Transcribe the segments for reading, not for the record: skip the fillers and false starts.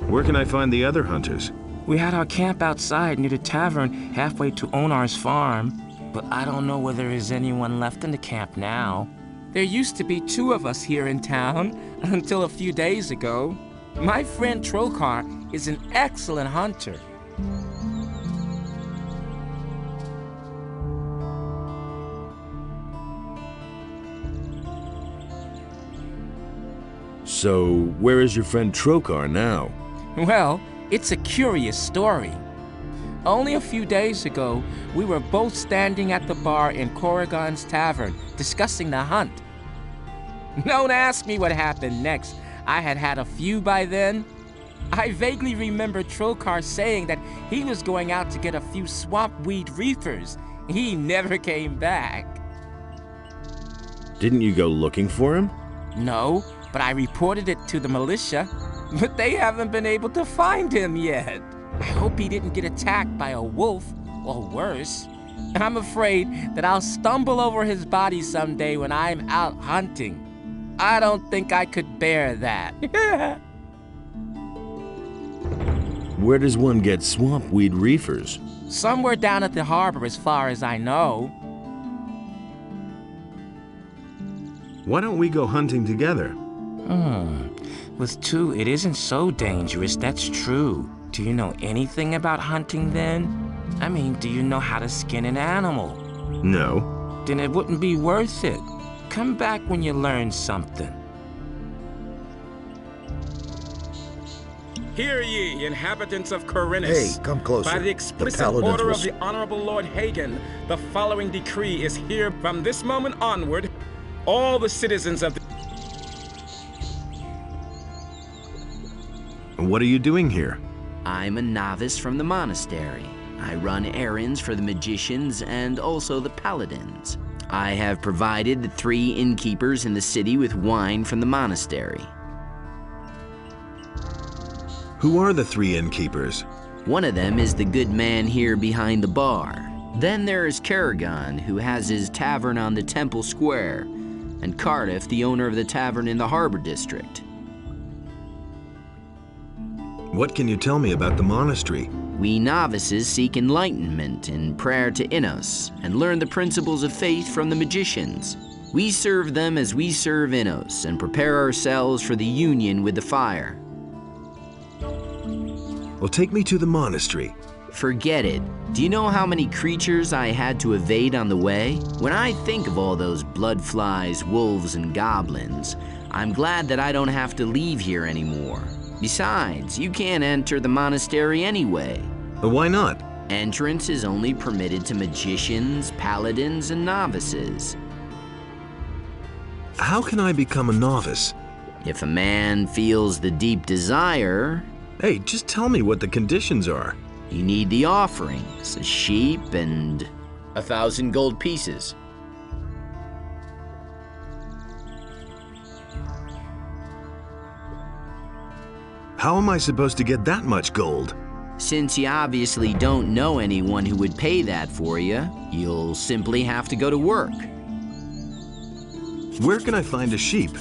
Where can I find the other hunters? We had our camp outside near the tavern halfway to Onar's farm, but I don't know whether there is anyone left in the camp now. There used to be 2 of us here in town until a few days ago. My friend Trokar is an excellent hunter. So, where is your friend Trokar now? Well, it's a curious story. Only a few days ago, we were both standing at the bar in Corrigan's tavern, discussing the hunt. Don't ask me what happened next. I had had a few by then. I vaguely remember Trokar saying that he was going out to get a few swamp weed reefers. He never came back. Didn't you go looking for him? No, but I reported it to the militia. But they haven't been able to find him yet. I hope he didn't get attacked by a wolf, or worse. I'm afraid that I'll stumble over his body someday when I'm out hunting. I don't think I could bear that. Where does one get swamp weed reefers? Somewhere down at the harbor as far as I know. Why don't we go hunting together? With 2, it isn't so dangerous, that's true. Do you know anything about hunting then? I mean, do you know how to skin an animal? No. Then it wouldn't be worth it. Come back when you learn something. Hear ye, inhabitants of Corinus. Hey, come closer. By the explicit order of the Honorable Lord Hagen, the following decree is here from this moment onward. All the citizens of the... What are you doing here? I'm a novice from the monastery. I run errands for the magicians and also the paladins. I have provided the 3 innkeepers in the city with wine from the monastery. Who are the 3 innkeepers? One of them is the good man here behind the bar. Then there is Kerrigan, who has his tavern on the Temple Square, and Cardiff, the owner of the tavern in the Harbor District. What can you tell me about the monastery? We novices seek enlightenment in prayer to Innos and learn the principles of faith from the magicians. We serve them as we serve Innos and prepare ourselves for the union with the fire. Well, take me to the monastery. Forget it. Do you know how many creatures I had to evade on the way? When I think of all those bloodflies, wolves, and goblins, I'm glad that I don't have to leave here anymore. Besides, you can't enter the monastery anyway. But why not? Entrance is only permitted to magicians, paladins, and novices. How can I become a novice? If a man feels the deep desire... Hey, just tell me what the conditions are. You need the offerings, a sheep and 1,000 gold pieces. How am I supposed to get that much gold? Since you obviously don't know anyone who would pay that for you, you'll simply have to go to work. Where can I find a sheep?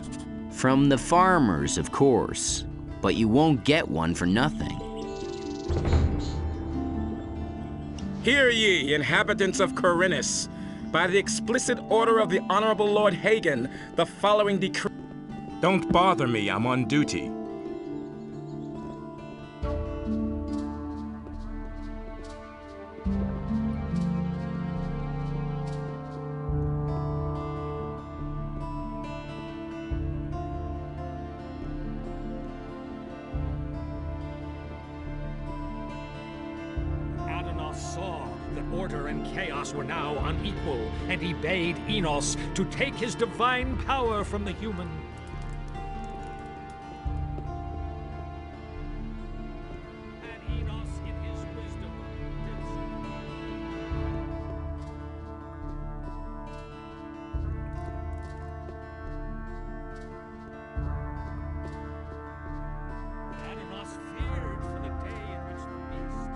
From the farmers, of course. But you won't get one for nothing. Hear ye, inhabitants of Corinus. By the explicit order of the Honorable Lord Hagen, the following decree... Don't bother me, I'm on duty. Saw that order and chaos were now unequal, and he bade Enos to take his divine power from the human. And Enos, in his wisdom, did so. And Enos feared for the day in which the beast...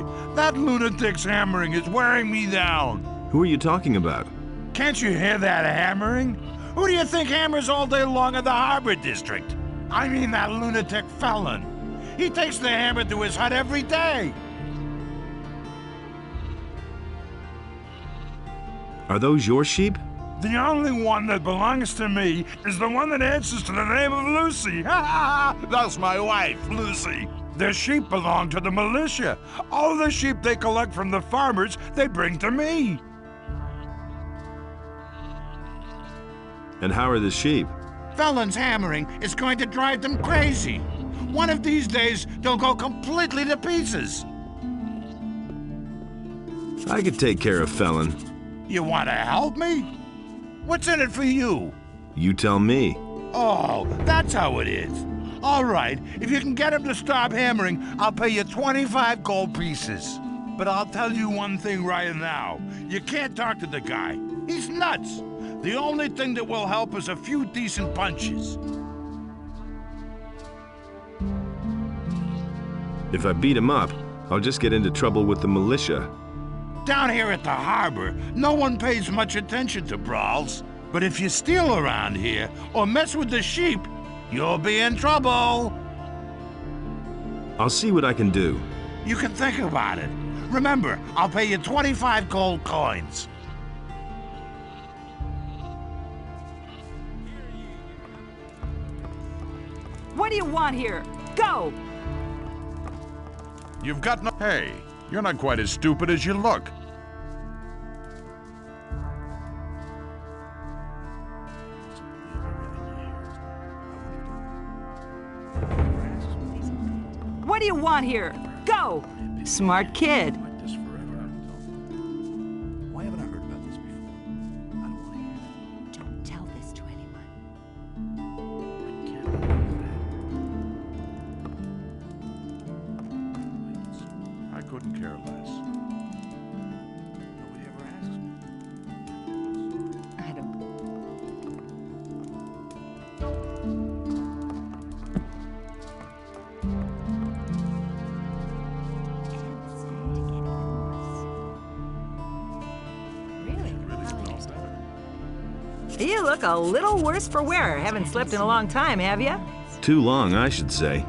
boy. That lunatic's hammering is wearing me down. Who are you talking about? Can't you hear that hammering? Who do you think hammers all day long in the Harbor District? I mean that lunatic felon. He takes the hammer to his hut every day. Are those your sheep? The only one that belongs to me is the one that answers to the name of Lucy. That's my wife, Lucy. The sheep belong to the militia. All the sheep they collect from the farmers, they bring to me. And how are the sheep? Felon's hammering is going to drive them crazy. One of these days, they'll go completely to pieces. I could take care of Felon. You want to help me? What's in it for you? You tell me. Oh, that's how it is. All right, if you can get him to stop hammering, I'll pay you 25 gold pieces. But I'll tell you one thing right now. You can't talk to the guy. He's nuts. The only thing that will help is a few decent punches. If I beat him up, I'll just get into trouble with the militia. Down here at the harbor, no one pays much attention to brawls. But if you steal around here or mess with the sheep, you'll be in trouble. I'll see what I can do. You can think about it. Remember, I'll pay you 25 gold coins. What do you want here? Go! You've got no... Hey, you're not quite as stupid as you look. What do you want here? Go! Smart kid. Why haven't I heard about this before? I don't want to hear that. Don't tell this to anyone. I couldn't care less. Nobody ever asks me. I don't... You look a little worse for wear. Haven't slept in a long time, have you? Too long, I should say.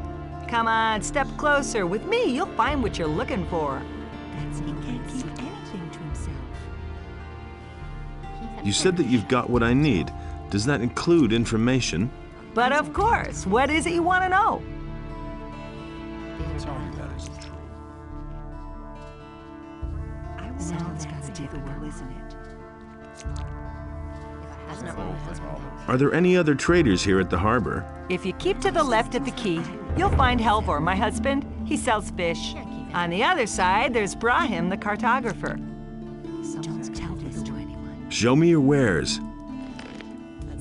Come on, step closer. With me, you'll find what you're looking for. He can't keep anything to himself. You said that you've got what I need. Does that include information? But of course, what is it you want to know? Tell me that isn't true. Sounds difficult, isn't it? Are there any other traders here at the harbor? If you keep to the left at the quay, you'll find Helvor, my husband. He sells fish. On the other side, there's Brahim, the cartographer. Don't tell this to anyone. Show me your wares.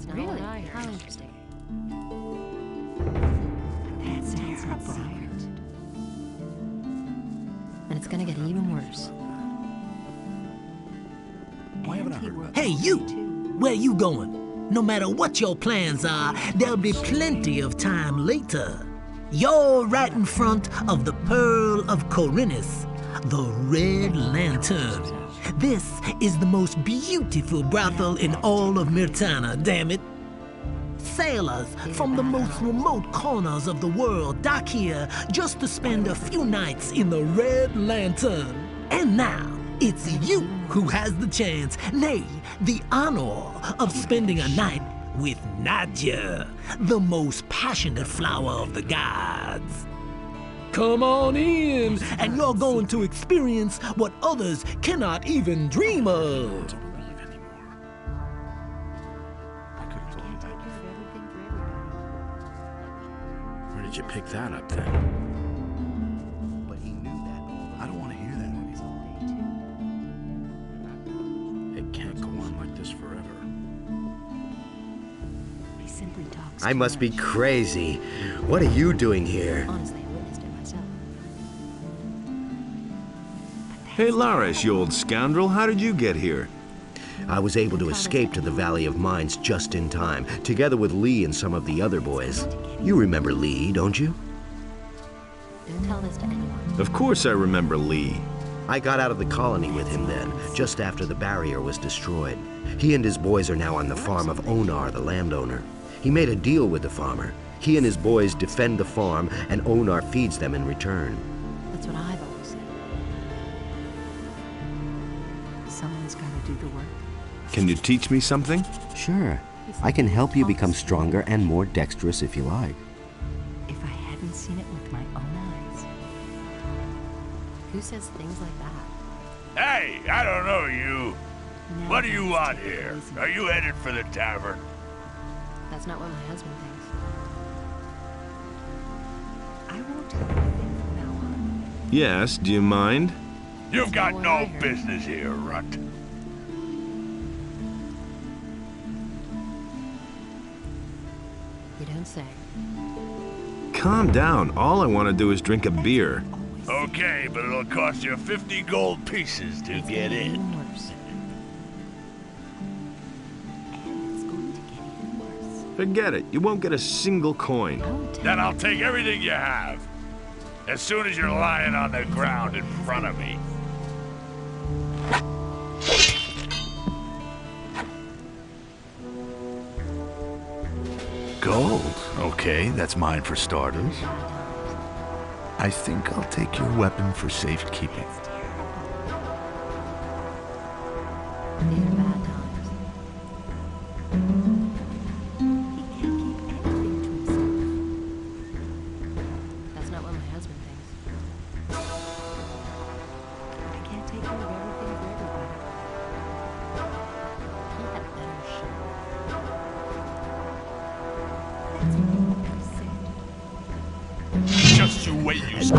Really? How interesting. That's terrible. And it's gonna get even worse. Why haven't I heard about Hey, you! Where you going? No matter what your plans are, there'll be plenty of time later. You're right in front of the Pearl of Corinus, the Red Lantern. This is the most beautiful brothel in all of Myrtana, damn it. Sailors from the most remote corners of the world dock here just to spend a few nights in the Red Lantern. And now, it's you who has the chance, nay, the honor of spending a night with Nadia, the most passionate flower of the gods. Come on in, and you're going to experience what others cannot even dream of. Where did you pick that up then? But he knew that. I don't want to hear that. It can't go on like this forever. He simply talks. I must be crazy. What are you doing here? Honestly, I witnessed it myself. Hey, Larish, you old scoundrel, how did you get here? I was able to escape to the Valley of Mines just in time, together with Lee and some of the other boys. You remember Lee, don't you? Don't tell tell this to anyone. Of course I remember Lee. I got out of the colony with him then, just after the barrier was destroyed. He and his boys are now on the farm of Onar, the landowner. He made a deal with the farmer. He and his boys defend the farm, and Onar feeds them in return. That's what I've always said. Someone's got to do the work. Can you teach me something? Sure. I can help you become stronger and more dexterous if you like. If I hadn't seen it with my own eyes. Who says things like that? Hey, I don't know you. Now What do you that's want too here? easy. Are you headed for the tavern? That's not what my husband thinks. I won't tell you a thing from now on. Yes, do you mind? You've got what no I heard. business here, runt. You don't say. Calm down. All I want to do is drink a beer. Okay, but it'll cost you 50 gold pieces to get in. Even worse. And it's going to get even worse. Forget it. You won't get a single coin. Don't tell Then me. I'll take everything you have. As soon as you're lying on the ground in front of me. Gold. Okay, that's mine for starters. I think I'll take your weapon for safekeeping. These are bad times. He can't keep anything to himself. That's not what my husband thinks. I can't take care of everything for everybody. He had better shit. That's what I said. Just you wait, you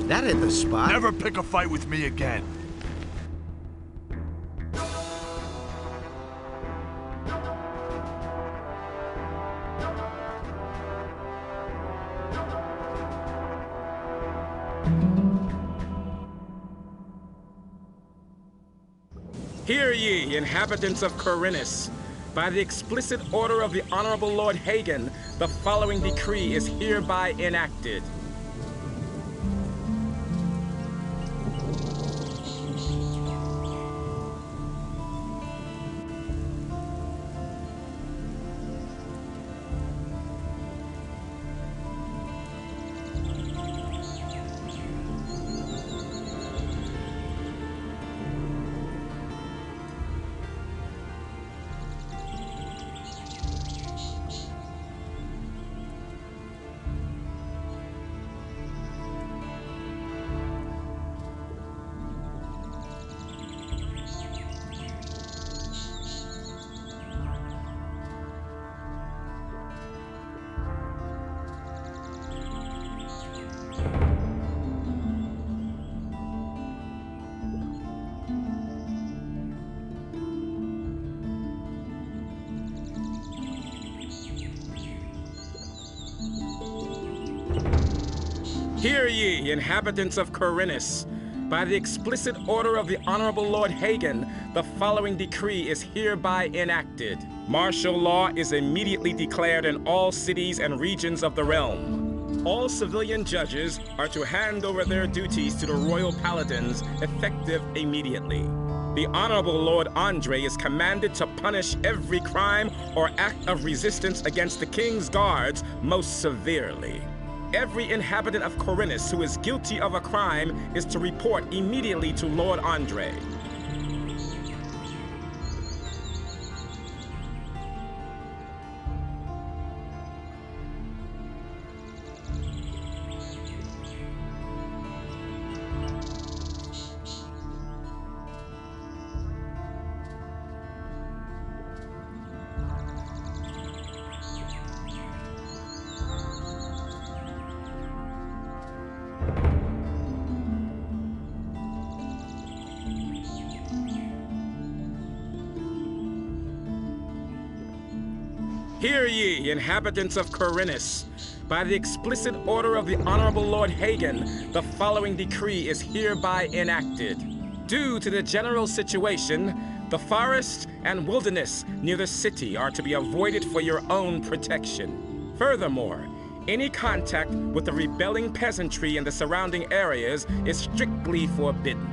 That hit the spot. never pick a fight with me again. Hear ye, inhabitants of Corinus. By the explicit order of the Honorable Lord Hagen, the following decree is hereby enacted. Hear ye, inhabitants of Corinus. By the explicit order of the Honorable Lord Hagen, the following decree is hereby enacted. Martial law is immediately declared in all cities and regions of the realm. All civilian judges are to hand over their duties to the royal paladins, effective immediately. The Honorable Lord Andre is commanded to punish every crime or act of resistance against the king's guards most severely. Every inhabitant of Corinus who is guilty of a crime is to report immediately to Lord Andre. Hear ye, inhabitants of Corinus. By the explicit order of the Honorable Lord Hagen, the following decree is hereby enacted. Due to the general situation, the forest and wilderness near the city are to be avoided for your own protection. Furthermore, Any contact with the rebelling peasantry in the surrounding areas is strictly forbidden.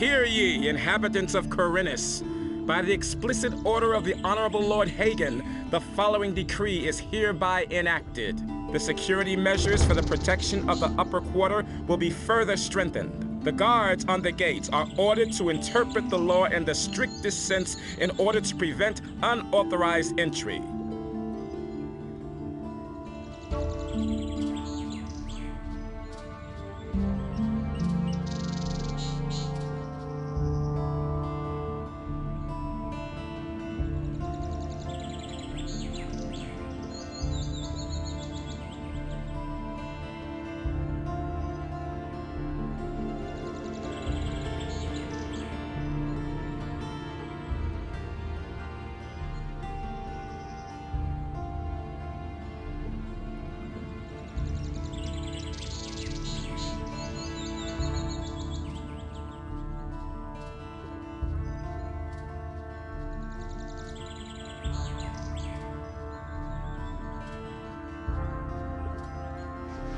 Hear ye, inhabitants of Corinus. By the explicit order of the Honorable Lord Hagen, the following decree is hereby enacted. The security measures for the protection of the upper quarter will be further strengthened. The guards on the gates are ordered to interpret the law in the strictest sense in order to prevent unauthorized entry.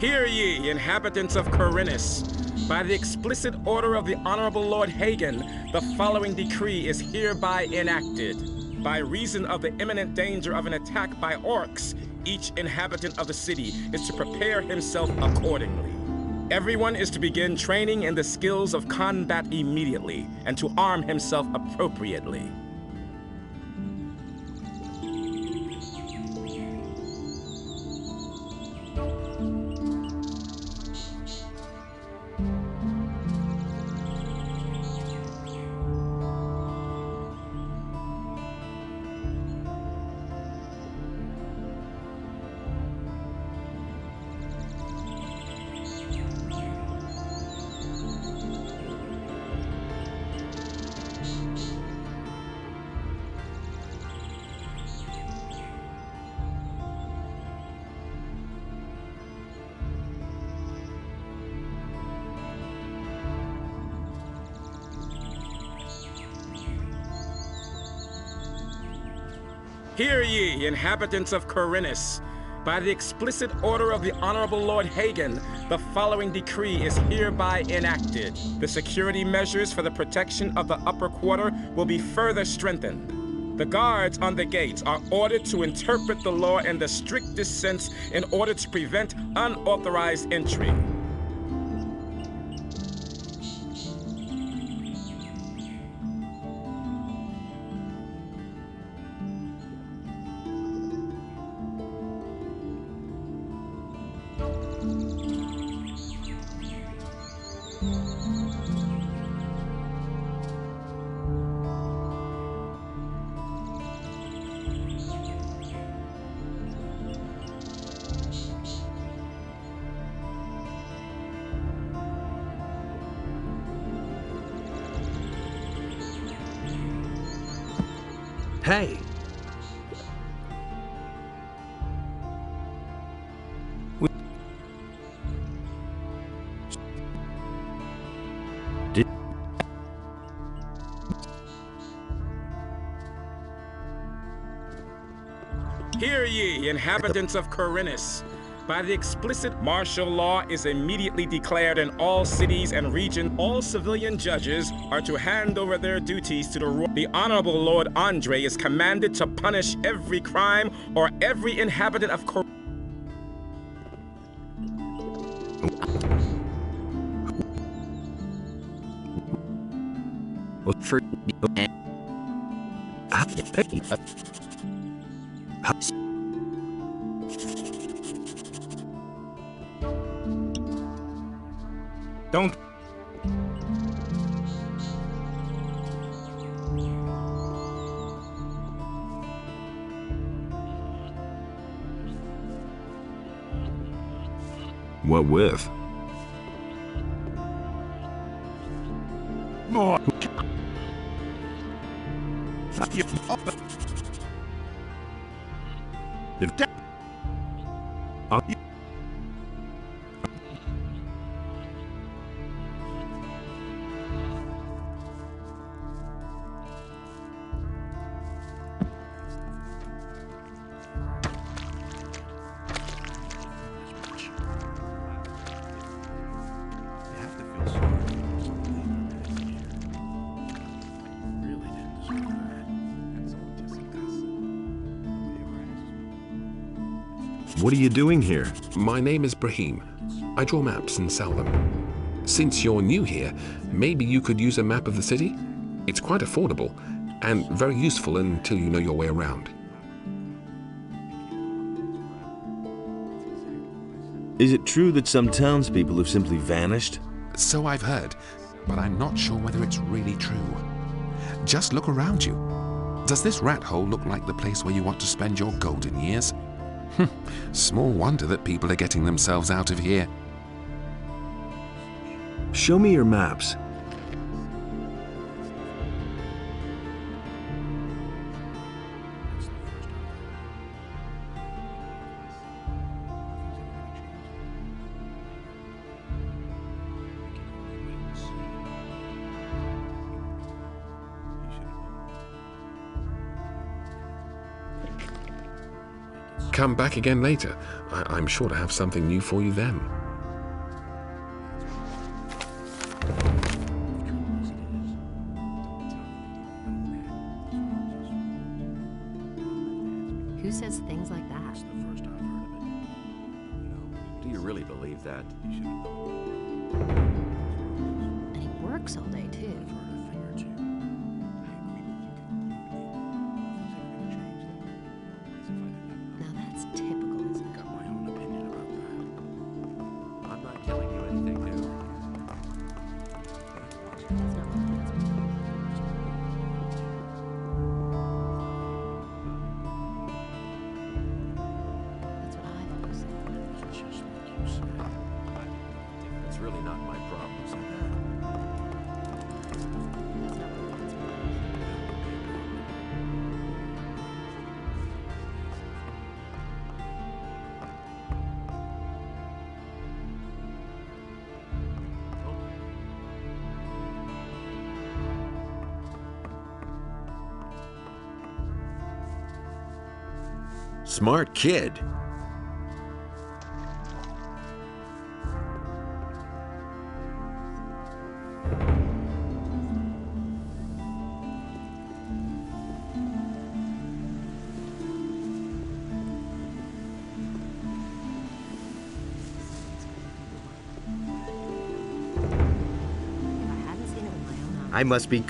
Hear ye, inhabitants of Corinus. By the explicit order of the Honorable Lord Hagen, the following decree is hereby enacted. By reason of the imminent danger of an attack by orcs, each inhabitant of the city is to prepare himself accordingly. Everyone is to begin training in the skills of combat immediately, and to arm himself appropriately. Hear ye, inhabitants of Corinus. By the explicit order of the Honorable Lord Hagen, the following decree is hereby enacted. The security measures for the protection of the upper quarter will be further strengthened. The guards on the gates are ordered to interpret the law in the strictest sense in order to prevent unauthorized entry. Hey! Hear ye, inhabitants of Corinus. By the explicit martial law is immediately declared in all cities and regions. All civilian judges are to hand over their duties to the Honorable Lord Andre is commanded to punish every crime or every inhabitant of Corinus. Don't... What with? More. If that... What are you doing here? My name is Brahim. I draw maps and sell them. Since you're new here, maybe you could use a map of the city? It's quite affordable and very useful until you know your way around. Is it true that some townspeople have simply vanished? So I've heard, but I'm not sure whether it's really true. Just look around you. Does this rat hole look like the place where you want to spend your golden years? Small wonder that people are getting themselves out of here. Show me your maps. Come back again later. I'm sure to have something new for you then. Who says things like that? Do you really believe that? And he works all day, too. Now that's typical, isn't it? Got my own opinion about that. I'm not telling you anything new. That's not what my husband does. That's what I've always said. It's just what you said. It's really not my problem, is it? That's not what my husband does. Smart kid. If I hadn't seen it with my own eyes, I must be.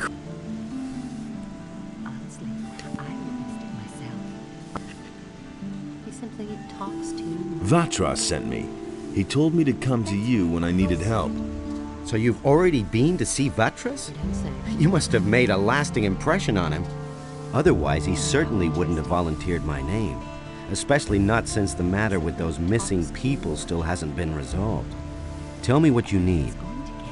honestly, I witnessed it myself. He simply talks to Vatras sent me. He told me to come to you when I needed help. So you've already been to see Vatras? we don't say. You must have made a lasting impression on him. Otherwise, he certainly wouldn't have volunteered my name. Especially not since the matter with those missing people still hasn't been resolved. Tell me what you need. It's going to get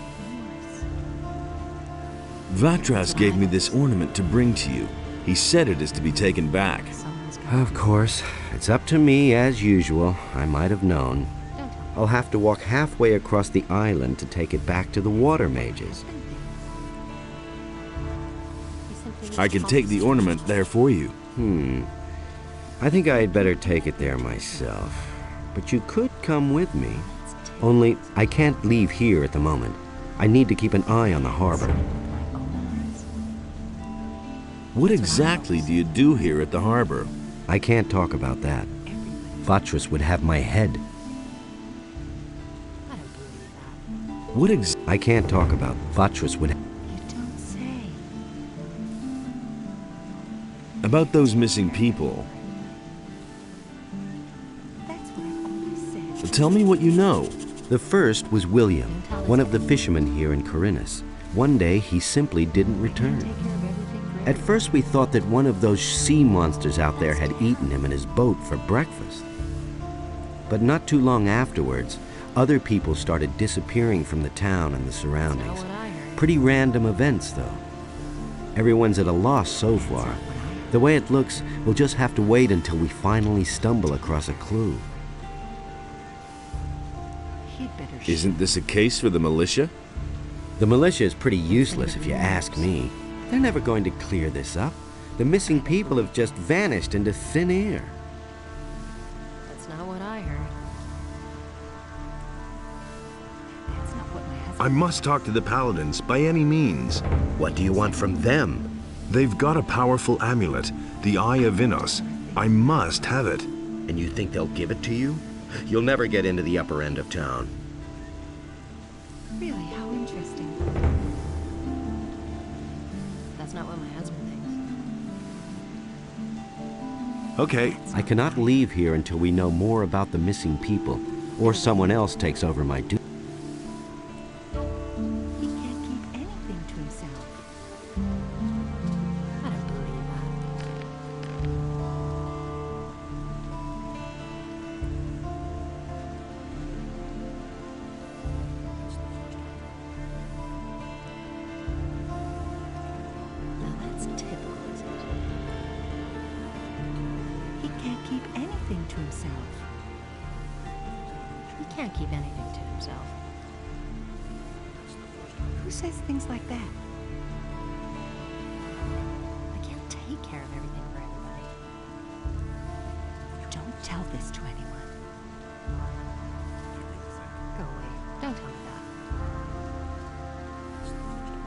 worse. Vatras gave me this ornament to bring to you. He said it is to be taken back. Someone's going Of course. It's up to me, as usual. I might have known. Don't tell me. I'll have to walk halfway across the island to take it back to the water mages. He simply I can take the talks ornament there for you. I think I'd better take it there myself. But you could come with me. Only, I can't leave here at the moment. I need to keep an eye on the harbor. with my own eyes. What exactly do you do here at the harbor? I can't talk about that. Vatras would have my head. I don't believe that. What I can't talk about Vatras would. You don't say. about those missing people? That's what I've always said. Tell me what you know. The first was William. Don't tell one of the fishermen here in Corinus. One day, he simply didn't return. At first, we thought that one of those sea monsters out there had eaten him in his boat for breakfast. But not too long afterwards, other people started disappearing from the town and the surroundings. Pretty random events, though. Everyone's at a loss so far. The way it looks, we'll just have to wait until we finally stumble across a clue. Isn't this a case for the militia? The militia is pretty useless if you ask me. They're never going to clear this up. The missing people have just vanished into thin air. That's not what I heard. That's not what my husband... I must talk to the paladins by any means. What do you want from them? They've got a powerful amulet, the Eye of Innos. I must have it. And you think they'll give it to you? You'll never get into the upper end of town. Really, how interesting. That's not what my husband thinks. Okay. I cannot leave here until we know more about the missing people, or someone else takes over my duty. He can't keep anything to himself. I don't believe that. Now that's typical, isn't it? He can't keep anything to himself. He can't keep anything to himself. Who says things like that? I can't take care of everything for everybody. Don't tell this to anyone. Go away. Don't tell me that.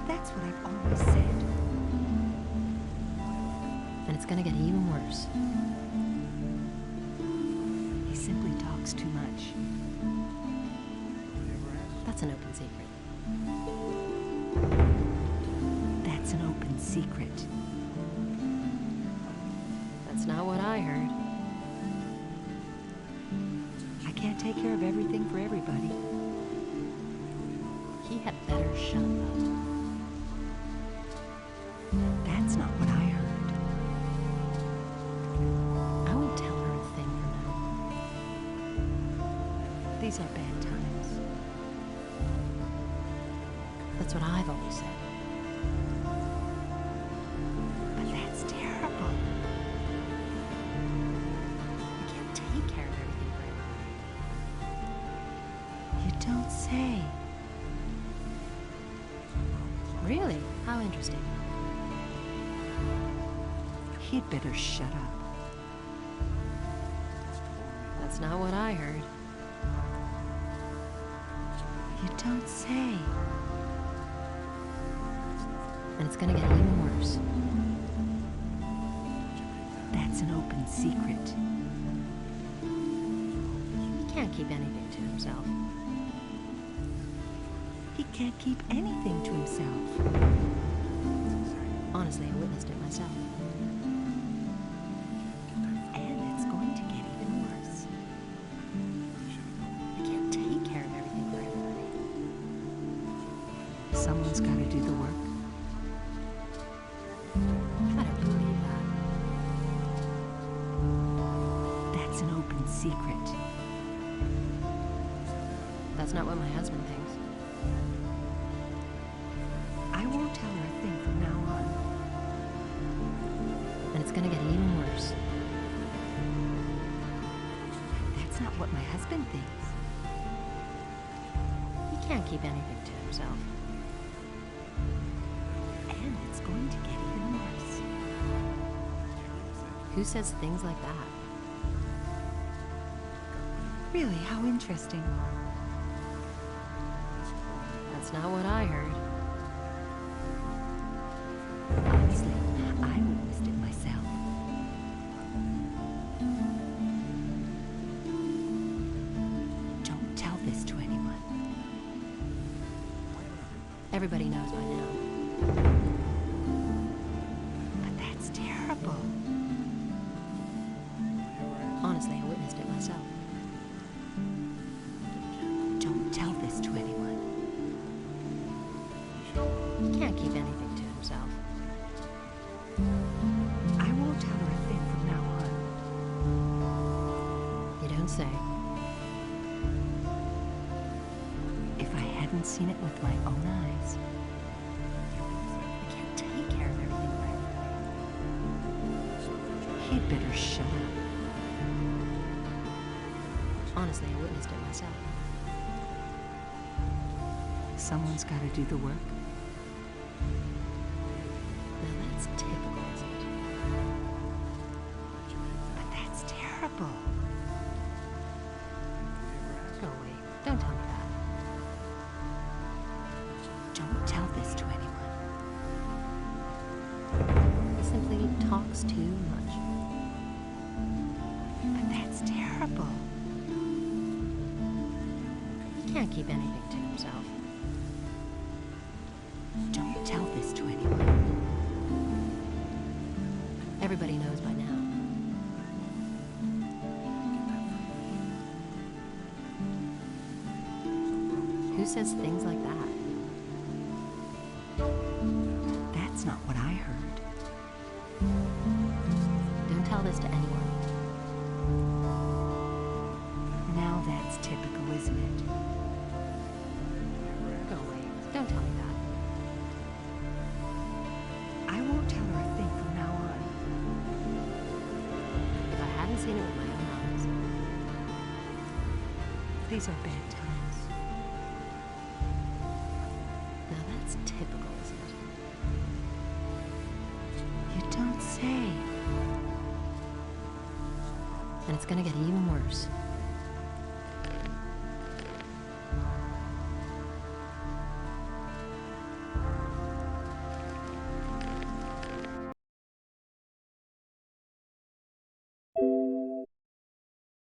That's what I've always said. And it's gonna get even worse. He simply talks too much. That's an open secret. That's an open secret. That's not what I heard. I can't take care of everything for everybody. He had better shut up. That's not what I heard. I won't tell her a thing from now. These are bad times. That's what I've always said. But that's terrible. I can't take care of everything for everybody. You don't say. Really? How interesting. He'd better shut up. That's not what I heard. You don't say. And it's gonna get even worse. That's an open secret. He can't keep anything to himself. He can't keep anything to himself. Honestly, I witnessed it myself. And it's going to get even worse. I can't take care of everything for everybody. Someone's got to do the work. I don't believe that. That's an open secret. That's not what my husband thinks. I won't tell her a thing from now on. And it's gonna get even worse. That's not what my husband thinks. He can't keep anything to himself. And it's going to get even worse. Who says things like that? Really, how interesting. That's not what I heard. Honestly, I witnessed it myself. Don't tell this to anyone. Everybody knows by now. But that's terrible. Honestly, I witnessed it myself. Don't tell this to anyone. He can't keep anything to himself. I won't tell her a thing from now on. You don't say. If I hadn't seen it with my own eyes, I can't take care of everything right away. he'd better shut up. Honestly, I witnessed it myself. Someone's got to do the work. Now that's typical, isn't it? But that's terrible. Go away. Don't tell me that. Don't tell this to anyone. He simply talks too much. But that's terrible. He can't keep anything to himself. Don't tell this to anyone. Everybody knows by now. Who says things like that? That's not what I heard. Don't tell this to anyone. Now that's typical, isn't it? Go away. Don't tell me that. I won't tell her a thing from now on. If I hadn't seen it with my own eyes. These are bad times. Now that's typical, isn't it? You don't say. And it's gonna get even worse.